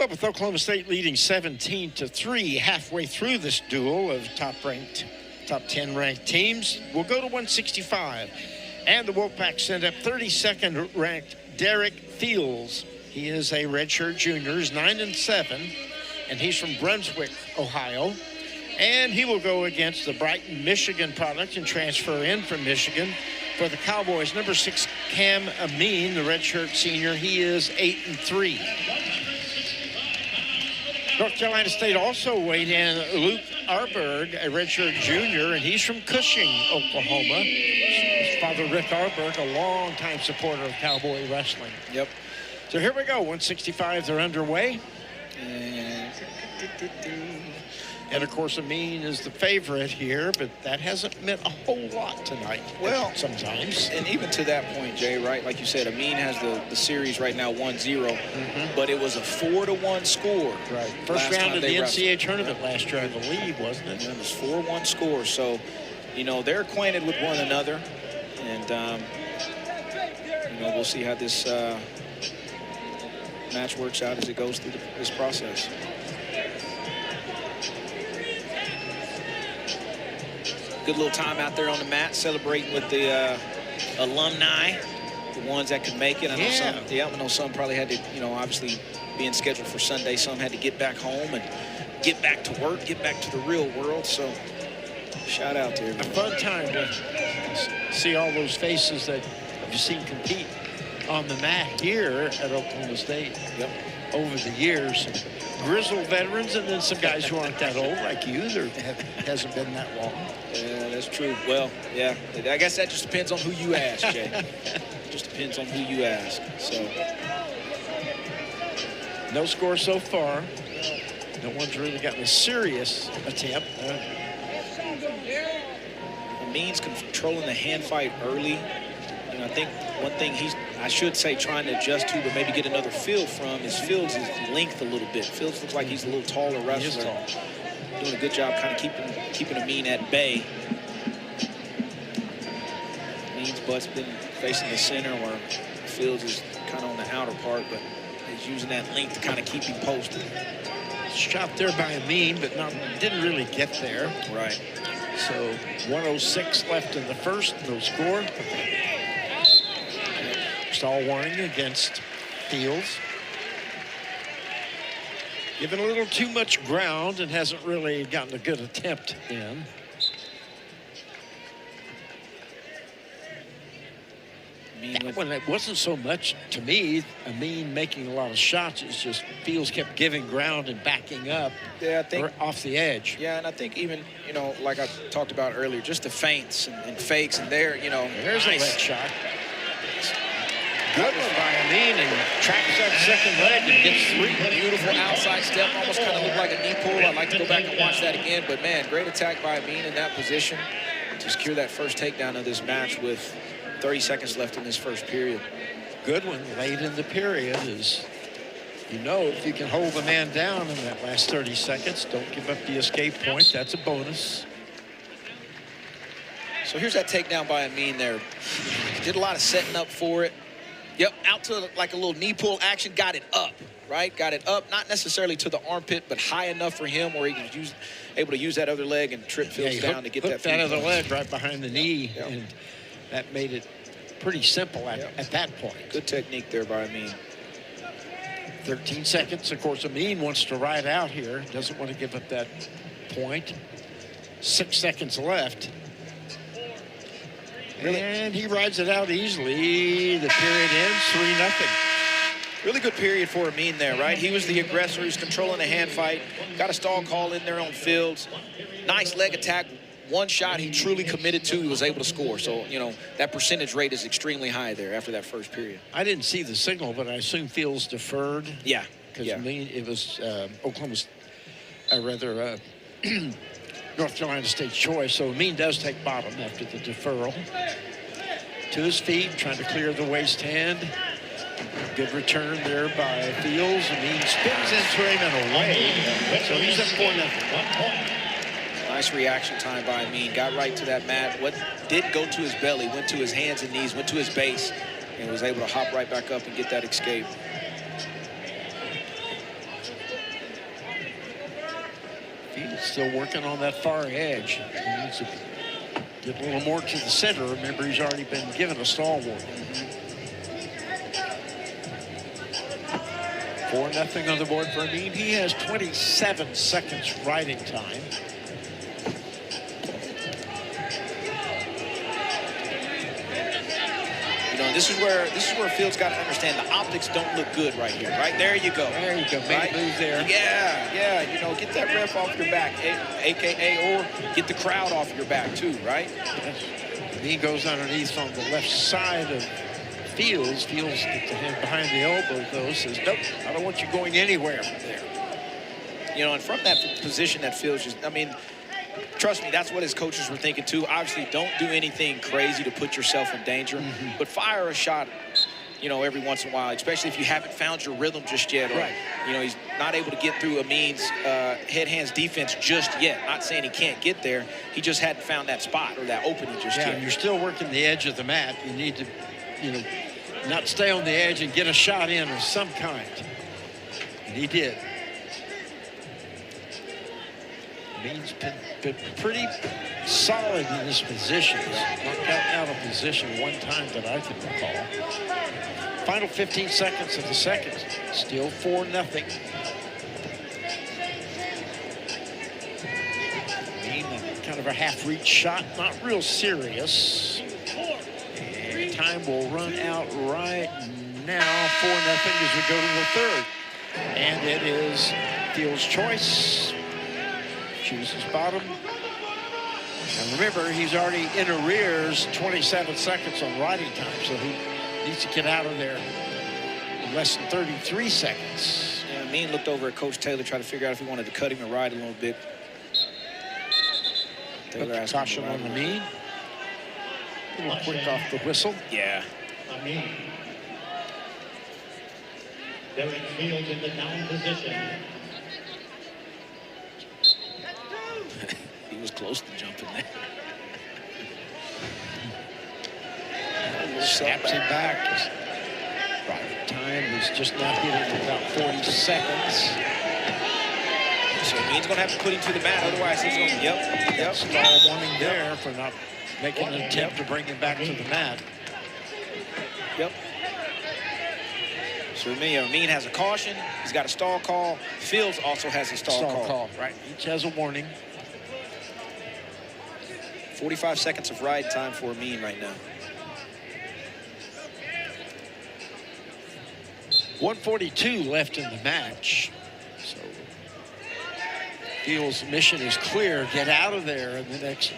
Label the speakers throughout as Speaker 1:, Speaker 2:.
Speaker 1: Well, with Oklahoma State leading 17-3 halfway through this duel of top 10 ranked teams, we'll go to 165. And the Wolfpack send up 32nd ranked Derek Fields. He is a redshirt junior, he's 9-7, and he's from Brunswick, Ohio. And he will go against the Brighton, Michigan product and transfer in from Michigan. For the Cowboys, number 6, Cam Amine, the redshirt senior, he is 8-3. North Carolina State also weighed in Luke Arberg, a redshirt junior, and he's from Cushing, Oklahoma. His father, Rick Arberg, a longtime supporter of Cowboy wrestling.
Speaker 2: Yep.
Speaker 1: So here we go, 165, they're underway. And of course, Amine is the favorite here, but that hasn't meant a whole lot tonight.
Speaker 2: Well,
Speaker 1: sometimes.
Speaker 2: And even to that point, Jay, right? Like you said, Amine has the series right now 1-0, but it was a 4-1 score.
Speaker 1: Right. First round of the NCAA tournament last year, I believe, wasn't it?
Speaker 2: Yeah, it was 4-1 score. So, you know, they're acquainted with one another, and you know, we'll see how this match works out as it goes through this process. Good little time out there on the mat, celebrating with the alumni, the ones that could make it. I know some probably had to, you know, obviously being scheduled for Sunday, some had to get back home and get back to work, get back to the real world. So shout out to everyone.
Speaker 1: A fun time to see all those faces that you've seen compete on the mat here at Oklahoma State.
Speaker 2: Yep.
Speaker 1: Over the years. Grizzled veterans, and then some guys who aren't that old like you. There hasn't been that long.
Speaker 2: Yeah, that's true. Well, yeah, I guess that just depends on who you ask, Jay. Just depends on who you ask. So,
Speaker 1: no score so far. No one's really gotten a serious attempt.
Speaker 2: Amine's controlling the hand fight early. You know, I think one thing I should say, trying to adjust to, but maybe get another feel from, is Fields' length a little bit. Fields looks like he's a little taller wrestler.
Speaker 1: He is tall.
Speaker 2: Doing a good job kind of keeping Amine at bay. Amine's butt's been facing the center, where Fields is kind of on the outer part, but he's using that length to kind of keep him posted.
Speaker 1: Shot there by Amine, but didn't really get there.
Speaker 2: Right.
Speaker 1: So 1:06 left in the first, no score. Stall warning against Fields. Given a little too much ground and hasn't really gotten a good attempt in. When it wasn't so much, to me, Amine making a lot of shots. It's just Fields kept giving ground and backing up.
Speaker 2: Yeah, I think
Speaker 1: off the edge.
Speaker 2: Yeah, and I think even, you know, like I talked about earlier, just the feints and fakes, and there, you know,
Speaker 1: there's
Speaker 2: nice.
Speaker 1: A leg shot. Good one by Amine, and tracks that second leg and gets 3.
Speaker 2: Beautiful outside step, almost kind of looked like a knee pull. I'd like to go back and watch that again, but man, great attack by Amine in that position to secure that first takedown of this match with 30 seconds left in this first period.
Speaker 1: Good one late in the period is, you know, if you can hold the man down in that last 30 seconds, don't give up the escape point. That's a bonus.
Speaker 2: So here's that takedown by Amine there. Did a lot of setting up for it. Yep, out to like a little knee pull action, got it up, right? Got it up, not necessarily to the armpit, but high enough for him where he was able to use that other leg and trip Fields down to get that.
Speaker 1: That other leg right behind the knee, and that made it pretty simple at that point.
Speaker 2: Good technique there by Amine.
Speaker 1: 13 seconds. Of course, Amine wants to ride out here. Doesn't want to give up that point. 6 seconds left. Really? And he rides it out easily. The period ends 3-0.
Speaker 2: Really good period for Amine there, right? He was the aggressor. He was controlling the hand fight. Got a stall call in there on Fields. Nice leg attack. One shot he truly committed to, he was able to score. So, you know, that percentage rate is extremely high there after that first period.
Speaker 1: I didn't see the signal, but I assume Fields deferred.
Speaker 2: Yeah.
Speaker 1: Because it was Oklahoma's, North Carolina State's choice. So Amine does take bottom after the deferral. To his feet, trying to clear the waist hand. Good return there by Fields. Amine spins into him and away. So he's up 4-0.
Speaker 2: Nice reaction time by Amine. Got right to that mat. What didn't go to his belly, went to his hands and knees, went to his base, and was able to hop right back up and get that escape.
Speaker 1: He's still working on that far edge. He needs to get a little more to the center. Remember, he's already been given a stall warning. 4-0 on the board for Amine. He has 27 seconds riding time.
Speaker 2: You know, this is where Fields got to understand the optics don't look good right here. Right there, you go.
Speaker 1: There you go. Made a move there.
Speaker 2: Yeah. You know, get that ref off your back, AKA, or get the crowd off your back too. Right.
Speaker 1: Yes. He goes underneath on the left side of Fields. Fields gets the hand behind the elbow, though. Says, nope, I don't want you going anywhere from there.
Speaker 2: You know, and from that position that Fields just, I mean, trust me, that's what his coaches were thinking too. Obviously, don't do anything crazy to put yourself in danger, but fire a shot, you know, every once in a while, especially if you haven't found your rhythm just yet. Or, you know, he's not able to get through Amine's head-hands defense just yet. Not saying he can't get there. He just hadn't found that spot or that opening just yet.
Speaker 1: Yeah, you're still working the edge of the mat. You need to, you know, not stay on the edge and get a shot in of some kind. And he did. Amine's been pretty solid in this position. He's not gotten out of position one time that I can recall. Final 15 seconds of the second. Still 4-0. Amine, kind of a half-reach shot, not real serious. And time will run out right now. 4-0 as we go to the third. And it is Fields' choice. Chooses bottom. And remember, he's already in arrears 27 seconds on riding time, so he needs to get out of there in less than 33 seconds.
Speaker 2: Yeah, Amine looked over at Coach Taylor, trying to figure out if he wanted to cut him or ride a little bit.
Speaker 1: Taylor asked caution on Amine. A little quick off the whistle.
Speaker 2: Yeah.
Speaker 3: Amine. Derek Fields in the down position.
Speaker 2: He was close to jumping there.
Speaker 1: Snaps him back. Right time is just not hitting about 40 seconds.
Speaker 2: So Amine's going to have to put him to the mat. Otherwise, he's going to, yep.
Speaker 1: Stall warning there for not making an attempt to bring him back to the mat.
Speaker 2: Yep. So Amine has a caution. He's got a stall call. Fields also has a stall call.
Speaker 1: Right. Each has a warning.
Speaker 2: 45 seconds of ride time for Amine right now.
Speaker 1: 1:42 left in the match. So Fields' mission is clear. Get out of there in the next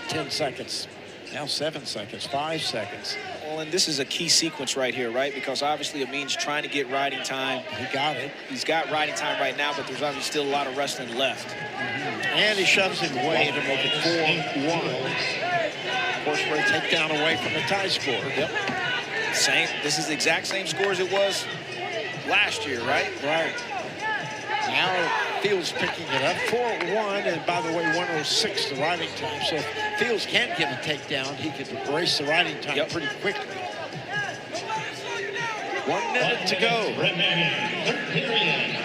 Speaker 1: 10 seconds. Now 7 seconds, 5 seconds.
Speaker 2: Well, and this is a key sequence right here, right? Because obviously Amine's trying to get riding time.
Speaker 1: He got it.
Speaker 2: He's got riding time right now, but there's obviously still a lot of wrestling left.
Speaker 1: And he shoves him away to make it 4-1. Horseberry takedown away from the tie score.
Speaker 2: Yep. This is the exact same score as it was last year, right?
Speaker 1: Right. Now Fields picking it up. 4-1, and by the way, 1:06 the riding time. So if Fields can't get a takedown, he could erase the riding time pretty quickly. 1 minute to go.
Speaker 3: Remaining third period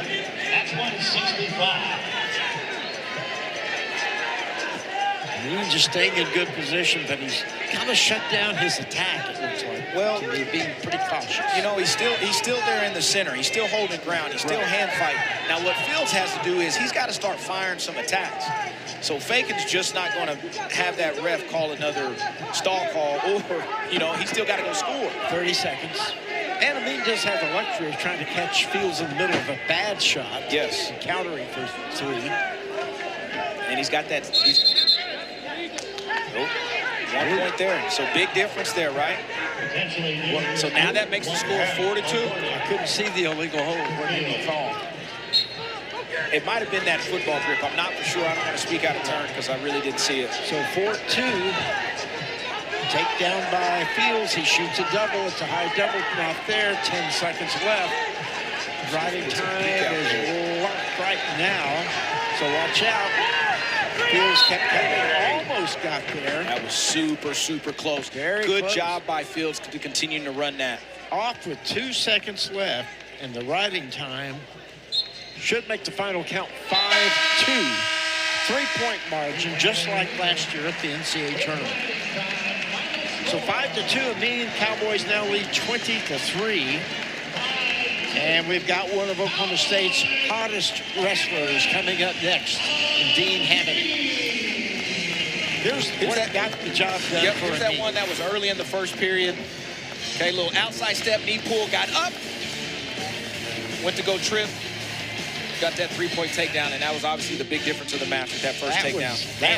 Speaker 3: at 165.
Speaker 1: Amine just staying in good position, but he's kind of shut down his attack, it looks like.
Speaker 2: Well,
Speaker 1: he's being pretty cautious.
Speaker 2: You know, he's still there in the center. He's still holding ground. He's still hand fighting. Now, what Fields has to do is he's got to start firing some attacks. So Fakin's just not going to have that ref call another stall call, or, you know, he's still got to go score.
Speaker 1: 30 seconds. And Amine does have the luxury of trying to catch Fields in the middle of a bad shot.
Speaker 2: Yes.
Speaker 1: And countering for 3.
Speaker 2: And he's got that. Nope. 1 point there. So big difference there, right? So now that makes the score 4-2.
Speaker 1: I couldn't see the illegal hold. What did he call?
Speaker 2: It might have been that football grip. I'm not for sure. I don't want to speak out of turn because I really didn't see it.
Speaker 1: So 4-2. Takedown by Fields. He shoots a double. It's a high double. Not there. 10 seconds left. Riding time is locked right now. So watch out. Fields kept coming, almost got there.
Speaker 2: That was super, super close.
Speaker 1: Very
Speaker 2: good
Speaker 1: close.
Speaker 2: job by Fields to continue to run that.
Speaker 1: Off with 2 seconds left, and the riding time Should make the final count 5-2. 3-point margin, just like last year at the NCAA tournament. So 5-2, Amine Cowboys now lead 20-3. And we've got one of Oklahoma State's hottest wrestlers coming up next, Dean Hammond. Here's one that got the job done.
Speaker 2: Yep,
Speaker 1: for
Speaker 2: here's that one that was early in the first period. Okay, little outside step, knee pull, got up, went to go trip, got that 3-point takedown, and that was obviously the big difference of the match with that first takedown.
Speaker 1: That